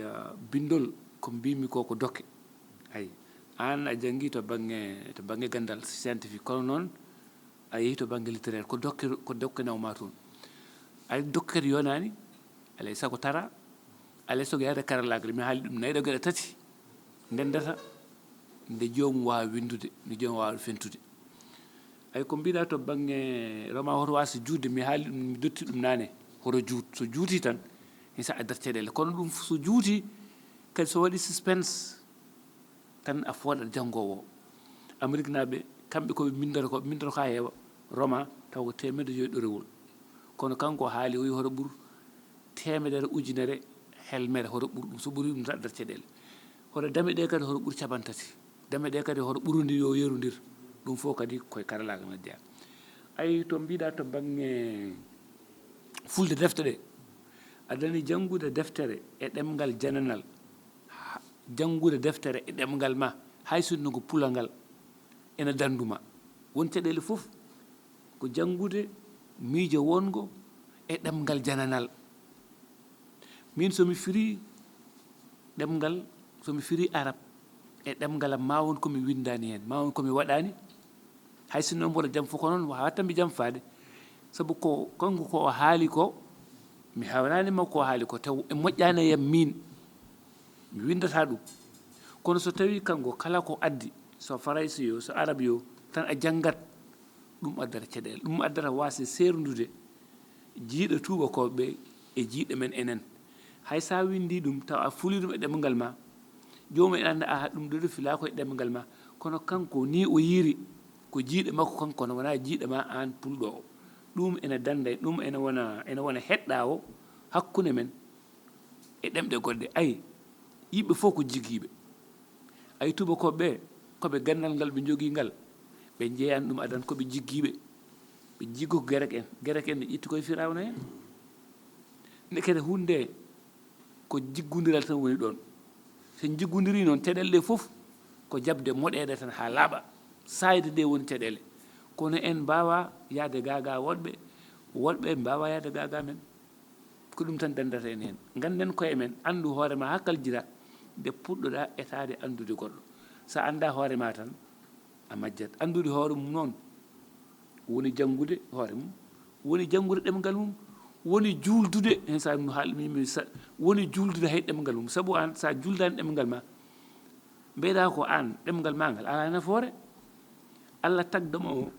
ay bindol ko mbimi ko dokke ay an a jangi to bange gandal scientifique kono noon a yehi to bange littéraire ko dokke nawma toon ay dokkere yonani alay sago tara alay sogo yahde karalagal mi haali ɗum nayi ɗo geɗe tati ndendata nde joomum wawa windude nde joomum wawa fentude ay ko mbiɗa to bange roma hoto wasa juutde mi haali ɗum mi dotti ɗum nane hoto juut so juuti tan sa addata caɗele kono ɗum so juuti kadi so waɗi suspense tan a fooɗat janngowo o amérique naɓe kamɓe koɓe mindata ko ha heewa roma taw ko 100 ɗorewol kono kanko haali o wi hoto ɓuur 100 ujunere helmere hoto ɓuur ɗum so ɓuuri ɗum tan addata caɗele hoto dame ɗe kadi hoto ɓuuri capantati dame ɗe kadi hoto ɓurondi yo yerodir ɗum fof kadi koye karalagal ngal jeeya ay to mbiɗa to bange fulde defte ɗe aɗani janngude deftere e ɗemgal jananal janngude deftere e ɗemgal ma hay sinno ko pula ngal ene danduma won caɗele fof ko janngude miijo wongo e ɗemgal jananal min somi firi ɗemgal somi firi arab e ɗemgal am ma won komi windani hen ma won komi waɗani hay sinno mboɗo jam fof ko noon wawata mi jam faade sabu ko kanko ko o haali ko mi hawnani makko o haali ko taw e moƴƴani e yam min mi windata ɗum kono so tawi kanko kala ko addi so faraysi yo so arabe yo tan a janngat ɗum addata caɗele ɗum addata wasde serdude jiiɗo tubakoɓe e jiiɗo men enen hay sa windi ɗum taw a fuli ɗum e ɗemgal ma jomum en anda a ɗum ɗo fila koye ɗemgal ma kono kanko ni o yiri ko jiiɗo makko kanko no wona jiiɗo ma an pulɗo o ɗum ene danda ɗum ene wona heɗɗa o hakkude men e ɗemɗe goɗɗe ayi yimɓe fof ko jiggiɓe ay tubakoɓe koɓe gandal ngal ɓe jogui ngal ɓe jeeyan ɗum adan koɓe jiggiɓe ɓe jiggo ko gerek en ne ƴetti koye firawna hen nde kadi hunde ko jiggodiral tan woni ɗon so jiggodiri noon caɗele ɗe fof ko jabde moɗeɗe tan ha laaɓa sayde nde woni caɗele kono en mbawa yaade gaga woɗɓe mbawa yaade gaga men ko ɗum tan dandata en hen ganden koye men andu hoorema hakkal jira nde puɗɗoɗa etade andude goɗɗo sa anda hoorema tan a majjat andude hoore mum noon woni janngude hoore mum woni janngude ɗemgal mum woni juuldude hen sa no haalmimi woni juuldude hay ɗemgal mum sabu an sa juuldani ɗemgal ma mbiyɗa ko an ɗemgal ma ngal ala nafoore allah tagdama o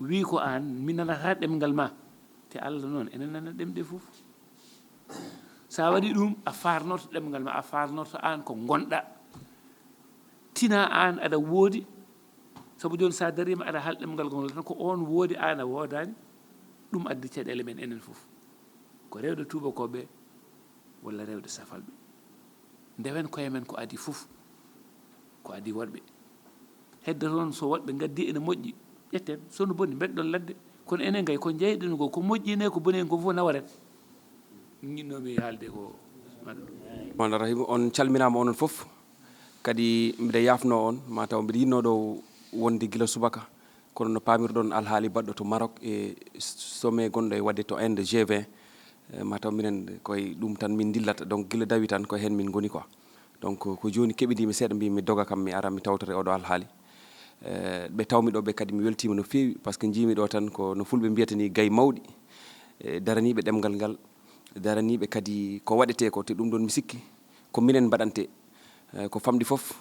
wi ko an mi nanata ɗemgal ma te allah noon enen nana ɗemɗe fof sa waɗi ɗum a farnorto ɗemgal ma a farnorto an ko gonɗa tina an aɗa woodi sabu joni sa darima aɗa haal ɗemgal gongol tan ko on woodi an a woodani ɗum addi caɗele men enen fof ko rewde tubakoɓe walla rewde safalɓe ndewen koye men ko adi fof ko adi woɗɓe hedde toon so woɗɓe gaddi ene moƴƴi ƴetten sono boni mbeɗɗon ladde kono enen gay ko jeyɗen ko moƴƴine ko boni en ko fof nawaret jinnomi haalde ko maɗa rahim on calminama onon fof kadi mbiɗa yafno on mataw mbiɗa yinnoɗo wonde guila subaka kono no pamirɗon alhaali baɗɗo to Maroc e sommet gonɗo e wadde to Inde G20 mataw minen koye ɗum tan min dillata donc guila dawi tan ko hen min goni quoi donc ko joni keɓidimi seeɗa mbi mi doga kam mi ara mi tawtore oɗo alhaali ɓe tawmi ɗo ɓe kadi mi weltima no fewi par ce que jimi ɗo tan ko no fulɓe mbiyata ni gaye mawɗi daraniɓe ɗemgal ngal daraniɓe kadi ko waɗete ko te ɗum ɗon mi sikki ko minen mbaɗante ko famɗi foof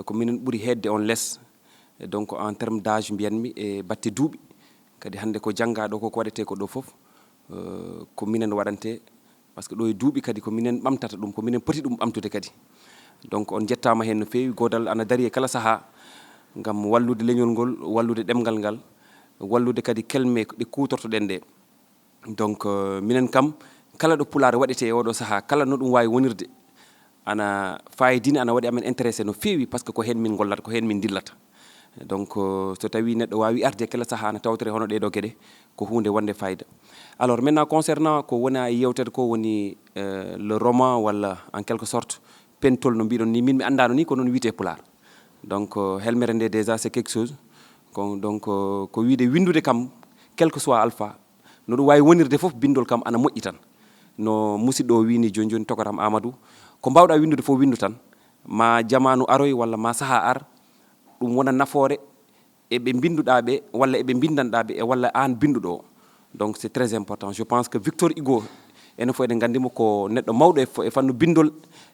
ko minen ɓuuri hedde on less donc en terme d' âge mbiyanmi e batte duuɓi kadi hande ko janggaɗo ko waɗete ko ɗo foof ko minen waɗante par ce que ɗo e duuɓi kadi ko minen ɓamtata ɗum ko minen poti ɗum ɓamtude kadi donc on jettama hen no fewi godal ana daari e kala saaha gam wallude leñol ngol wallude ɗemgal ngal wallude kadi kelme ɗe kutortoɗen ɗe donc minen kam kala ɗo pulaar waɗete e oɗo saaha kala no ɗum wawi wonirde ana fayidini ana waɗi amen intéressé no fewi par ce que ko hen min gollata ko hen min dillata donc so tawi neɗɗo wawi arde kala saaha ana tawtore hono ɗeɗo gueɗe ko hunde wonde fayida alors maintenant concernant ko wona yewtere ko woni le roman walla en quelque sorte pentol no mbiɗon ni min mi andano ni ko noon wiyete pulaar donc helmere nde déjà c'est quelque chose donc ko wiide windude kam quel que soit alpha no ɗum wawi wonirde foof bindol kam ana moƴƴi tan no musidɗo wini joni joni tokatam amadou ko mbawɗa windude fof windu tan ma jamanu aroy walla ma saaha ar ɗum wona nafoore eɓe binduɗa ɓe walla eɓe bindanɗa ɓe e walla an binduɗo o donc c'est très important je pense que Victor Hugo enen fof eɗen gandimo ko neɗɗo mawɗo e fannu bindol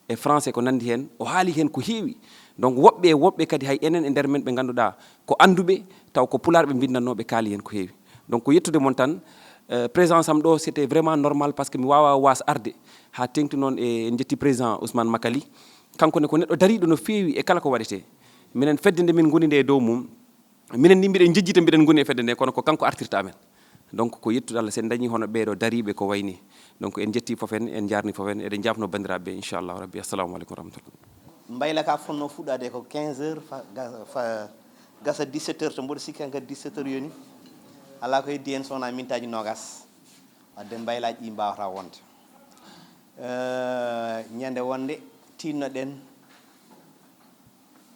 e français ko nandi hen o haali hen ko heewi donc woɓɓe kadi hay enen e nder men ɓe ganduɗa ko anduɓe taw ko pular ɓe bindannoɓe kaali hen ko heewi donc ko yettude mon tan présence am ɗo c'était vraiment normal par ce que mi wawa was arde ha tengti noon e jetti président Ousmane Makali kanko ne ko neɗɗo dariɗo no feewi e kala ko waɗete minen fedde nde min goni nde e dow mum minen ni mbiɗen jejjita mbiɗen goni e fedde nde kono ko kanko artirta amen donc ko yettude Allah sen dañi hono ɓeeɗo dariɓe ko wayni donc en jetti fofen en jarni fofen eɗen jafno bandiraɓe inchallahu rabbi assalamu aleykum rahmatullah mbayla ka fonno fuɗade ko 15 heures fa gasa 17 heures to mboɗo sikki han kadi 17 heures yoni ala ko heddi hen sowona mintaji nogas wadde mbaylaji ɗi mbawata wonde ñande wonde tinnoɗen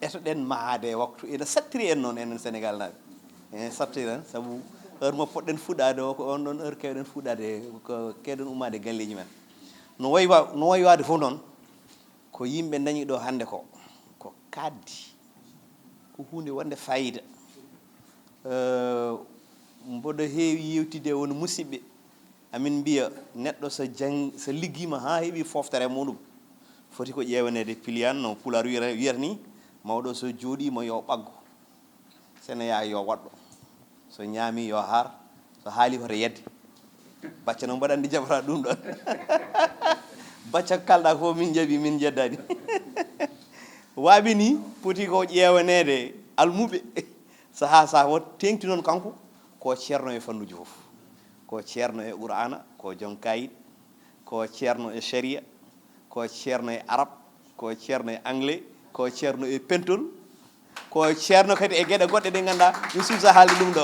etoɗen mahade waktu ene sattiri en noon enen Sénégal naɓe ene sattiri en saabu heure mo poɗɗen fuɗade o ko on ɗon heure kewɗen fuɗade ko kewɗen ummade galleji men no waywade fof noon ko yimɓe dañi ɗo hande ko kaddi ko hunde wonde fayida mboɗo heewi yewtide woni musidɓe amin mbiya neɗɗo so liggima ha heeɓi foftere muɗum foti ko ƴewanede pilian no pular wiyata ni mawɗo so jooɗima yo ɓaggo sene yaa yo waɗɗo so ñaami yo har so haali hoto yedde bacca no mbaɗandi jabata ɗum ɗon bacca kalɗa ko min jaaɓi min jeddani waaɓi ni poti ko ƴewanede almuɓe saha wot tengti noon kanko ko ceerno e fannuji fof ko ceerno e qur'ana ko joom kayit ko ceerno e sharia ko ceerno e arab ko ceerno e anglais ko ceerno e pentol ko ceerno kadi e gueɗe goɗɗe ɗe ganduɗa mi suusa haalde ɗum ɗo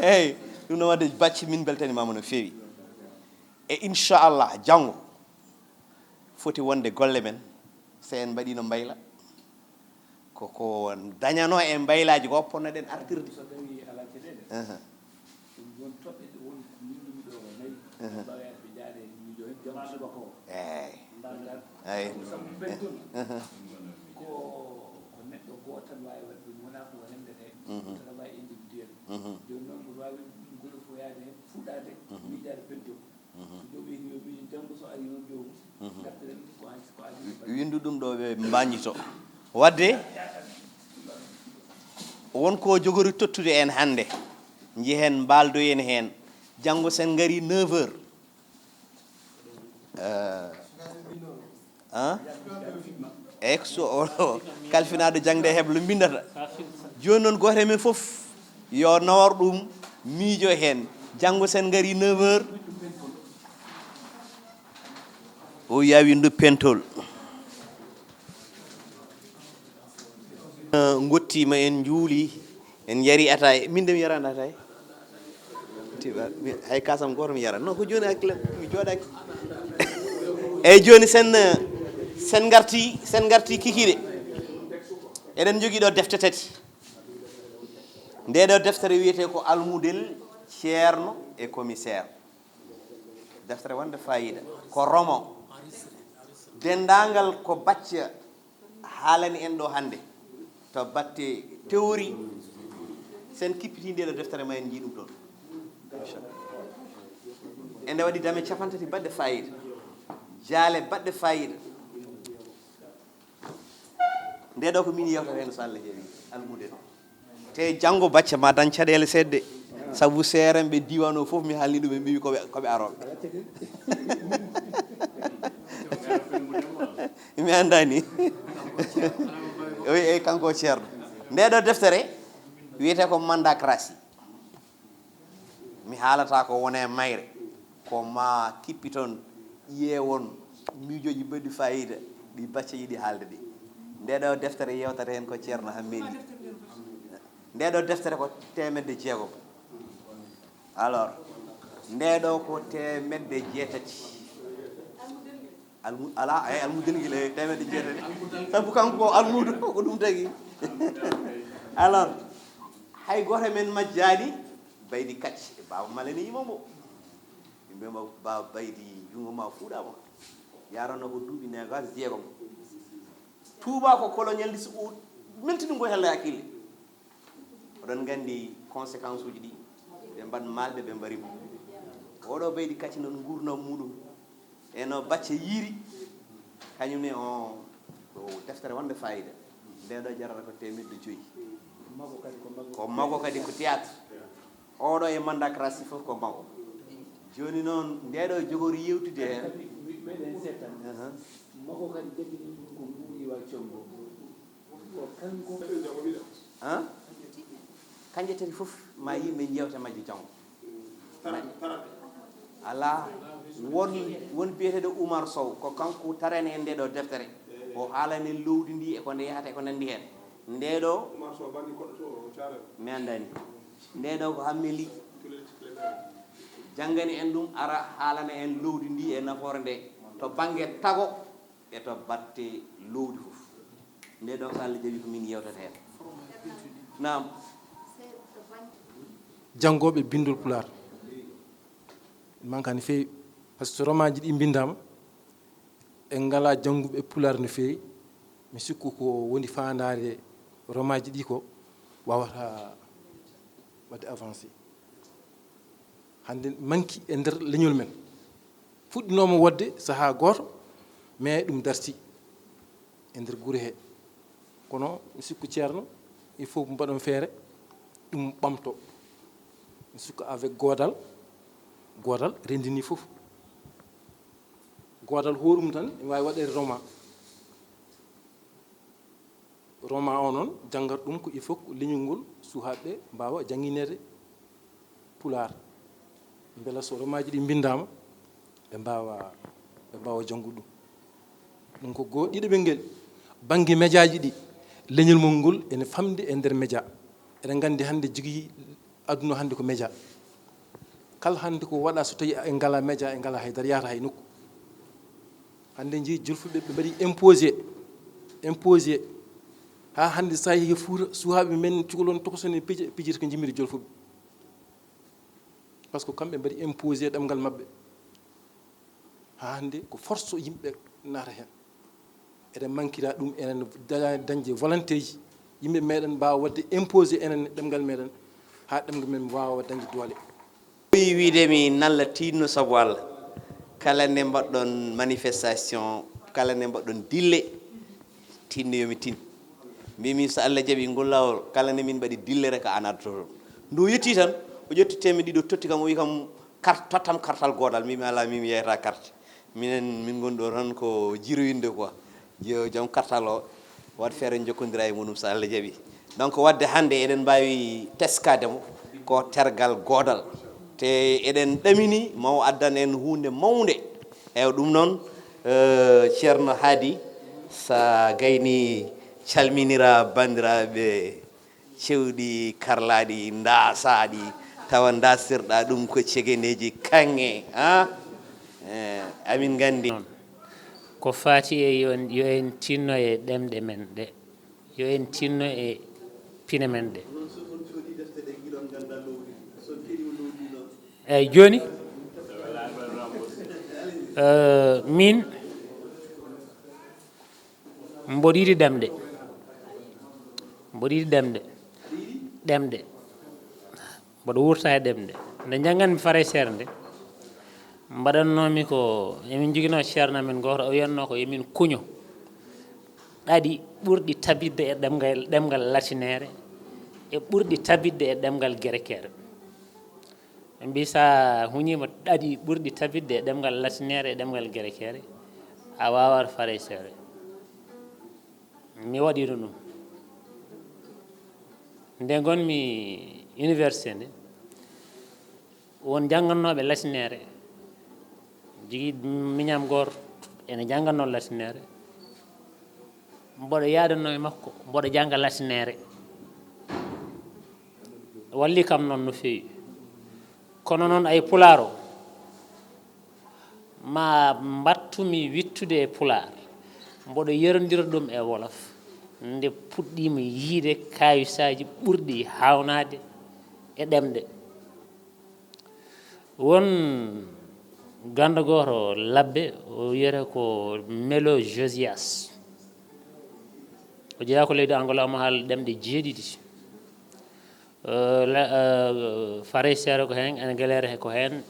eyyi ɗum ɗo wadde bacci min beltanimama no feewi e inchallah janggo foti wonde golle men so en mbaɗino mbayla koko dañano e mbaylaji ko ponnoɗen artirde eyyi ko neɗɗo goto tan wawi waɗ ɗum wona ko wonande ɗe travail individuel joni noon mboɗo wawi goɗo foyade hen fuɗade miijade pentum joɓi janggo so ari noon jomum gartiren ko adi windu ɗum ɗo ɓe mbaññito wadde wonko jogori tottude en hande jehen mbaldoyen hen janggo sen gari 9 heures so kalfinade jangde heblo bindata joni noon goto men foof yo nawor ɗum miijo hen janggo sen gari 9 heures o wiya windu pentol gottima en juuli en yari ataye min de mi yarani ataye hay kasam goto mi yara non ko joni hakkille mi jooɗaki eyyi joni sen garti kikiɗe eɗen jogui ɗo defte tati ndeɗo deftere wiyete ko almudel ceerno e commissaire deftere wonde fayida ko romo dendagal ko bacca haalani en ɗo hande to batte théorie sen kippiti ndeɗo deftere ma en jii ɗum ɗon e nde waɗi dame capantati baɗɗe fayida jaale baɗɗe fayida ndeɗo ko min yewtata hen so Allah heewi almude te janggo bacca ma dañ caɗele sedde saabu seeren ɓe diwan o foof mi haalni ɗum ɓe mbiwi koɓe aroɓe mi andani e kanko ceerno ndeɗo deftere wiyete ko mandacratie mi haalata ko wone mayre ko ma kippi toon ƴeewon miijoji mbaɗi fayida ɗi bacceji ɗi haalde ɗi ndeɗo deftere yewtata hen ko ceerno hammeɗi ndeɗo deftere ko 600 alors ndeɗo ko 600 ala ay almudel guila 600 sabu kanko almudu ko ɗum tagui alors hay goto men majjani baydi kacci e baba malani yimamo mbema ba baydi jungo ma fuudama yaranno ko duuɓi negas jeegom tuuba ko colonialiste o meltini ngo hella hakkille oɗon gandi conséquence uji ɗi ɓe mbaɗ malɓe ɓe mbarimo oɗo baydi kacci noon gurnam muɗum eno bacce yiiri kañumne o deftere wonde fayida ndeɗo jarata ko 1500 ko mago kadi ko théâtre oɗo e mandacratie fof ko mago joni noon ndeɗo jogori yewtude hen mago kadi jaggi ko mbuuɗi wa combo ko kanko kanje tati fof ma yimɓe jewta majji janggo ala won biyeteɗo Oumar Sow ko kanko tarani en ndeɗo deftere o haalani lowdi ndi e ko nde yahata e ko nandi hen ndeɗo mi andani ndeɗo ko hammeli janggani en ɗum ara haalana en lowdi ndi e nafoore nde to banggue tago e to batte lowdi fof ndeɗo so Allah jaɓi ko min yewtata hen nam janngoɓe bindol pulaar manka no feewi par ce que so romaji ɗi bindama en ngala jannguɓe pulaar no feewi mi sikku ko woni fandare romaji ɗi ko wawata wadde avancé hande manki e nder leñol men fuɗɗinoma wodde saaha goto mais ɗum darti e nder guure he kono mi sikku ceerno il faut mbaɗon feere ɗum ɓamto mi sikku avec godal rendini fof godal hoɗum tan ne wawi waɗede roma o noon janggat ɗum ko il faut leñol ngol suhaɓeɓe mbawa jangguinede pulaar beela so romaji ɗi bindama ɓe mbawa janggude ɗum ko goo ɗiɗo ɓe ngel banggue média ji ɗi leñol mol ngol ene famde e nder média eɗen gandi hande jogui aduna hande ko média kala hande ko waɗa so tawi e ngala média e ngala haydara yahata hay nokku hande jeeyi julfulɓe ɓe mbaɗi imposé ha hande sa yeehi Fuuta suhaɓe men cukalon tokosone pijirta ko jimmiri jolfuɓe par ce que kamɓe mbaɗi imposé ɗemgal mabɓe ha hande ko force yimɓe naata hen eɗen manquira ɗum enen dañde volonté ji yimɓe meɗen mbawa wadde imposé enen ɗemgal meɗen ha ɗemgal men wawa dañde doole ɓoyi wiidemi nalla tinno saabu Allah kala nde mbaɗɗon manifestation kala nde mbaɗɗon dille tinno yomi tin mbimi so Allah jaaɓi ngol lawol kala nde min mbaɗi dillere ka an addoto ndu yetti tan o ƴetti temedde ɗiɗi o totti kam o wi kam carte tottam kartal godal mimi ala mimi yeyata carte min gonɗo tan ko jiroyinde quoi joom kartal o wat feere jokkodira e muɗum so Allah jaaɓi donc wadde hande eɗen mbawi teskademo ko tergal godal te eɗen ɗamini maw addan en hunde mawde eyi ɗum noon ceerno haadi sa gayni calminira bandiraɓe cewɗi karlaɗi dasaɗi tawa dasirɗa ɗum ko cegeneji kange amin gandi ko fati e yo en tinno e ɗemɗe men ɗe yo en tinno e pine men ɗe eyyi joni min mboɗo yiɗi ɗemɗe mboɗo wurta e ɗemɗe nde jangganmi farayser nde mbaɗannomi ko emin joguino ceerno amen goto o wiyatno ko yomin kuño ɗaɗi ɓurɗi tabidde e ɗemgal latinere e ɓurɗi tabidde e ɗemgal guérekere ɓe mbi sa huñima ɗaɗi ɓurɗi tabidde e ɗemgal latinere e ɗemgal guérekere a wawat farayser mi waɗino ɗum nde gonmi université nde won janggannoɓe latinere jogui miñam goto ene jangganno latinere mboɗo yadano e makko mboɗo jangga latinere walli kam noon no fewi kono noon ay pulaar o ma mbattumi wittude e pulaar mboɗo yerodira ɗum e wolof nde puɗɗima yiide kayisaji ɓurɗi hawnade e ɗemɗe won ganda goto labbe o wiyete ko Melo Josias o jeeya ko leydi Angola mo haala ɗemɗe jeeɗiɗi Français ko hen Anglais ko hen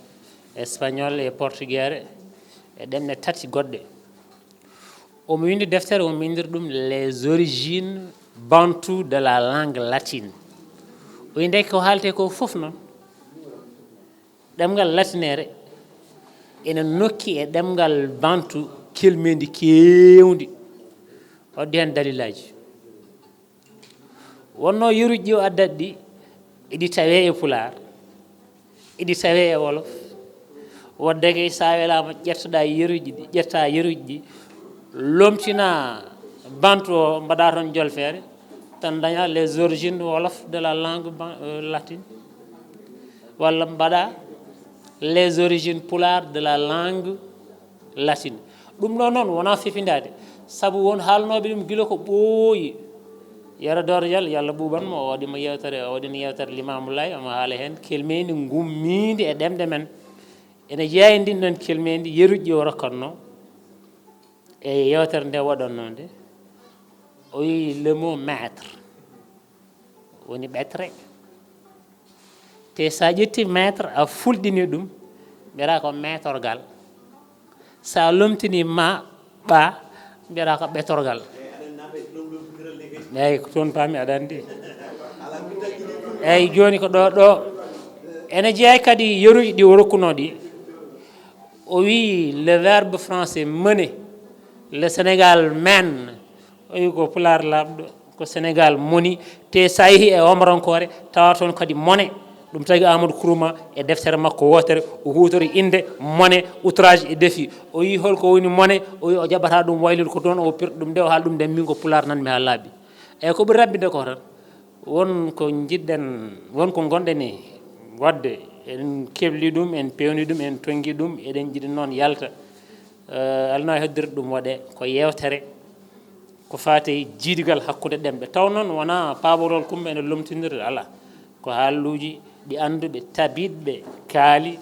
espagnol e portugais e ɗemɗe tati goɗɗe omo windi deftere omo windiri ɗum les origines bantou de la langue latine o winde ko haalte ko fof noon ɗemgal latinere ene nokki e ɗemgal bantou kelmendi kewndi waddi hen dalilaji wonno yeruji ɗi o addata ɗi iɗi tawe e Pulaar iɗi tawe e Wolof waddake sa welama ƴettoɗa yeruji ɗi ƴetta yeruji ɗi lomtina bantou o mbaɗa toon jolfere tan daña les origines Wolof de la langue latine walla mbaɗa les origines Pulaar de la langue latine ɗum ɗo noon wona fifindade saabu won haalnoɓe ɗum guila ko ɓooyi yara dordial yo Allah ɓuɓanmo o waɗimo yewtere o waɗino yewtere Limamoulaye omo haala hen kelmendi gummidi e ɗemɗe men ene jeeya ndin ɗon kelmendi yeruji o rokkatno e yewtere nde waɗanno nde o wi le mot maître woni ɓetre te sa ƴetti maître a fulɗini ɗum mbiyata ko maîtorgal sa lomtini ma ɓa mbiyata ko ɓetorgal eyyi ko toon paami aɗa andi eyyi joni ko ɗo ene jeeya kadi yeruji ɗi o rokkuno ɗi o wi le verbe français mener le Sénégal mène o wi ko Pulaar laaɓɗo ko Sénégal moni te sa yeehi e omrankore tawa toon kadi mone ɗum tagi Amadou Kourouma e deftere makko wotere o hutori inde mone outrage et défi o wi holko woni mone o wi o jaɓata ɗum waylude ko toon o pirɗo ɗum nde o haala ɗum nde min ko Pulaar nanmi ha laaɓi eyyi ko ɓuri rabbide ko tan won ko jiɗɗen won ko gonɗen e wadde en kebli ɗum en pewni ɗum en tonggui ɗum eɗen jiiɗi noon yalta alno heddirde ɗum waɗe ko yewtere ko fati jiidigal hakkude ɗemɓe taw noon wona paɓorol kumba ene lomtinirde ala ko haaluji ɗi anduɓe tabiɗɓe kaali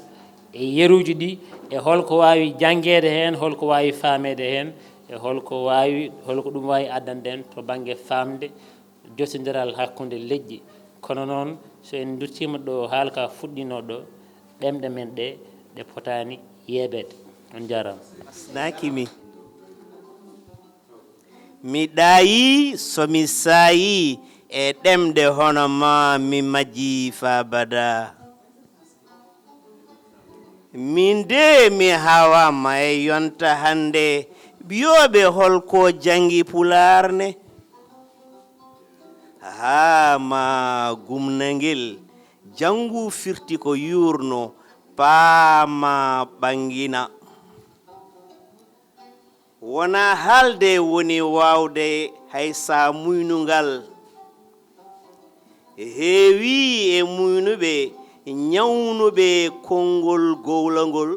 e yeruji ɗi e holko wawi janguede hen holko wawi famede hen e holko ɗum wawi addande en to banggue famde jottodiral hakkude leƴƴi kono noon so en duttima ɗo haalka fuɗɗino ɗo ɗemɗe men ɗe ɗe potani yeɓede on jarama asnakimi mi ɗayi somi sayi e ɗemɗe hono ma mi majji fa bada min de mi hawama e yonta hande biyoɓe holko jangi Pulaar ne ha ma gumnangel jangu firti ko yurno paama ɓangina wona haalde woni wawde hay sa muynungal heewi e muynuɓe ñawnuɓe konngol gowlangol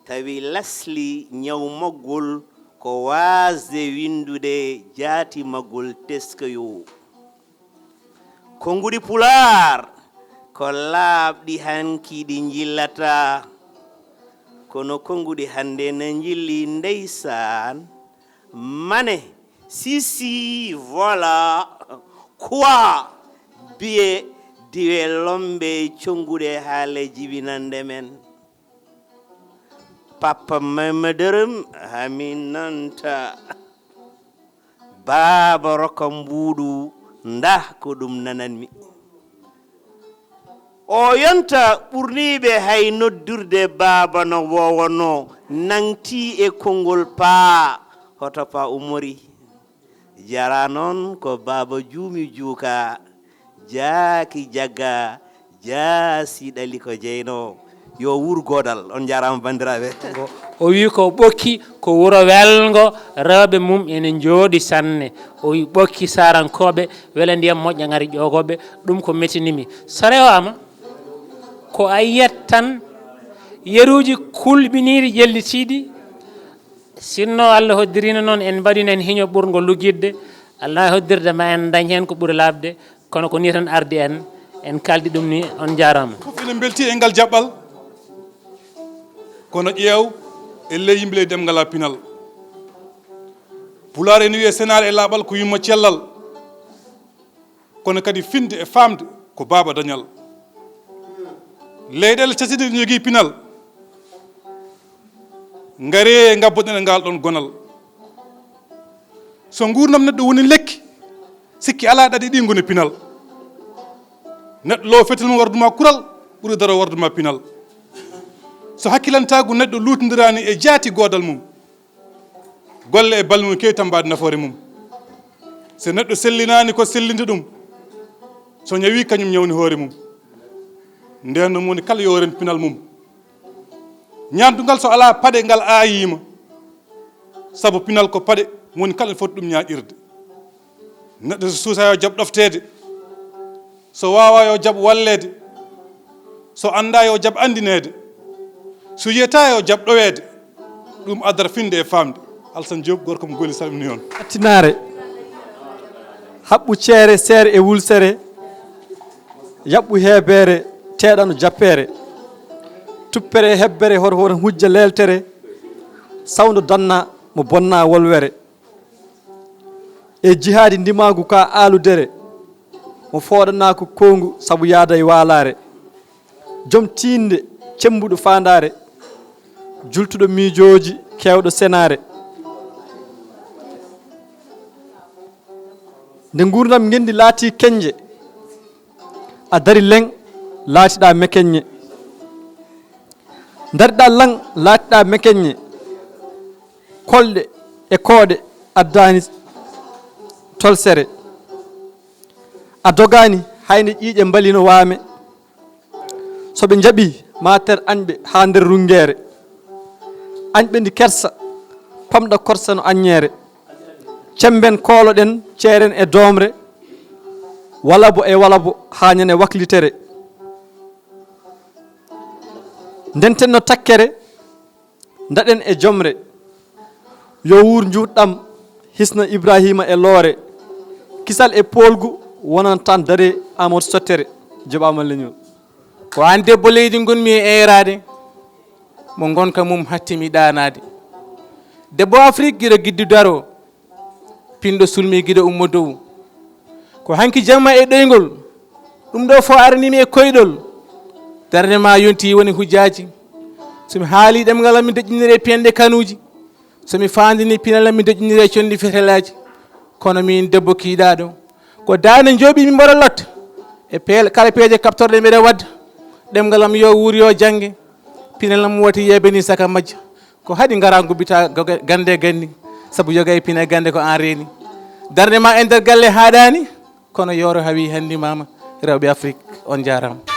tawi lasli ñaw maggol ko wasde windude jaati maggol teskayo konnguɗi Pulaar ko laaɓɗi hanki ɗi jillata kono konnguɗi hande ne jilli ndeysan mane si voilà quoi biye diwe lombe conguɗe haale jibinande men papa mamadeurum hamin nanta baaba rokka mbuuɗu nda ko ɗum nananmi o yonta ɓurniɓe hay noddurde baaba no wowono nangti e konngol paa hoto pa umori jara noon ko baaba juumi juuka jaaki jagga jaasi ɗali ko jeyno yo wuro godal on jarama bandiraɓe o wi ko ɓokki ko wuro welgo rewɓe mum ene jooɗi sanne o wi ɓokki sarankoɓe wele ndiyam moƴƴa gari ƴogoɓe ɗum ko metinimi so rewama ko a yiyat tan yeruji kulɓiniɗi ƴellitiɗi sinno Allah hoddirino noon en mbaɗino en hiño ɓurgo lugidde Allah hoddirde ma en dañ hen ko ɓuuri labde kono ko ni tan ardi en kaldi ɗum ni on jarama fof ene belti e ngal jaɓɓal kono ƴeew e ley yimɓe ley demngal pinal pulaar ene wiye sénare e laaɓal ko yumma cellal kono kadi finde e famde ko baaba dañal leyɗele caside ne jogii pinal ngare ngabboɗen e ngal ɗon gonal so gurdam neɗɗo woni lekki sikki ala ɗaɗi ɗi goni pinal neɗɗo lo fetel mum warduma kural ɓuri daro warduma pinal so hakkilantagu neɗɗo lutodirani e jaati godal mum golle e balle mum kewi tambade nafoore mum so neɗɗo sellinani ko sellinde ɗum so ñawi kañum ñawni hoore mum nden noon woni kala yo ren pinal mum ñamdugal so ala paɗe ngal ayima saabu pinal ko paɗe woni kala foti ɗum ñaƴirde neɗɗo so suusa yo jaab ɗoftede so wawa yo jaab wallede so anda yo jaab andinede so yiyata yo jaab ɗowede ɗum addata finde e famde Alsan Diop gorko mo goli salmini on attinare haɓɓu ceere seere e wulsere yaɓɓu heebere teɗano jappere tuppere hebbere hoto hoto hujja leltere sawdo danna mo bonna wolwere e jihaadi ndimagu ka aaludere mo fooɗana ko kongu sabu yaada e waalare joom tinde cembuɗo fandare jultuɗo miijoji kewɗo senare nde gurdam gendi laati kenje a dari leng laatiɗa mekenñe dariɗa lang laatiɗa mekenñe kolɗe e kooɗe addani tolsere a dogani hayde ƴiiƴe mbalino waame soɓe jaaɓi mater añɓe ha nder rungere añɓe ndi kersa pamɗa korsano aññere cemben kooloɗen ceeren e domre walabo e walabo ha ñane waklitere ndentenno takkere daɗen e jomre yo wuur juutɗam hisna Ibrahima e loore kisal e polgu wonan tan dare Amadou Sottere joɓama leñol ko an debbo leydi gonmi e eerade mo gonka mum hattimi ɗanade debbo Afrique guiɗo giddu daro pindo sulmi guiɗo ummo dow ko hanki jamma e ɗoygol ɗum ɗo fo aranimi e koyɗol darde ma yonti woni hujjaji somi haali ɗemgal am mi deƴƴinire piyande kanuji somi fandini pinal am mi deƴƴinire condi fetelaji kono min debbo kiiɗaɗo ko dande jooɓi mi mbaɗa lotta e kala peeje kaptorɗe mbiɗa wadda ɗemgal am yo wuur yo jangge pinal am woti yeɓeni saka majja ko haɗi gara gubbita gande gandi saabu yoga e pina gande ko an reeni darde ma e nder galle haɗani kono yoro hawi handi mama rewɓe Afrique on jarama